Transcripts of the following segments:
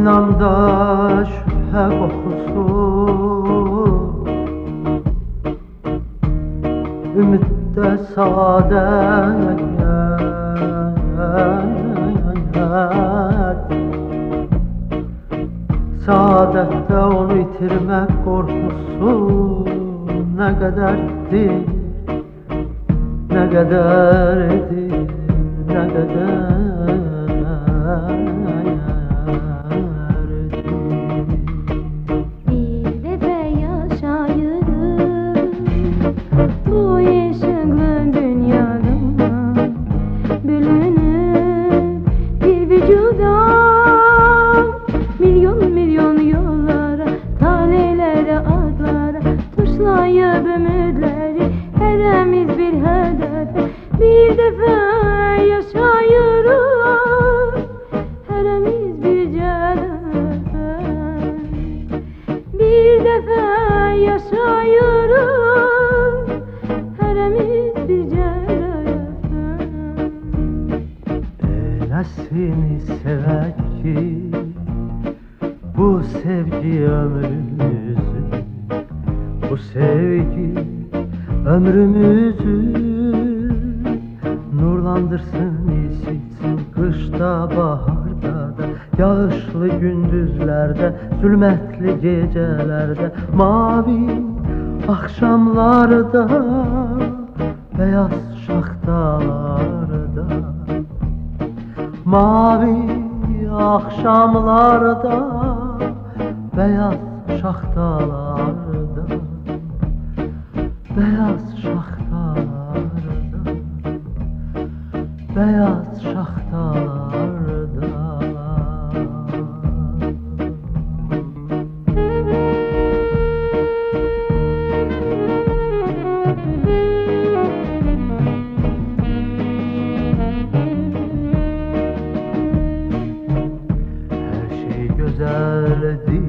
Sinamda şüphe kokusu, ümitte saadet, saadette onu yitirmek korkusu ne kadardır, ne kadardır, ne kadar. Milyon milyon yollara, talelere, adlara taşlayıp ümitleri, heremiz bir hedefe bir defa yaşayırız. Heremiz bir cerefe bir defa yaşayırız. Heremiz bir cerefe. Elesini sevek ki bu sevgi ömrümüzü, bu sevgi ömrümüzü nurlandırsın, isitsin kışta, baharda da, yağışlı gündüzlerde, zulmetli gecelerde, mavi akşamlarda, beyaz şahtalarda, mavi akşamlarda, beyaz şahtalarda, beyaz şahtalarda, beyaz şahtalarda. Güzeldi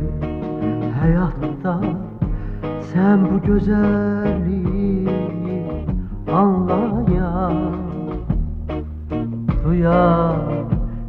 hayatta, sen bu güzelliği anlaya, duyabilsen.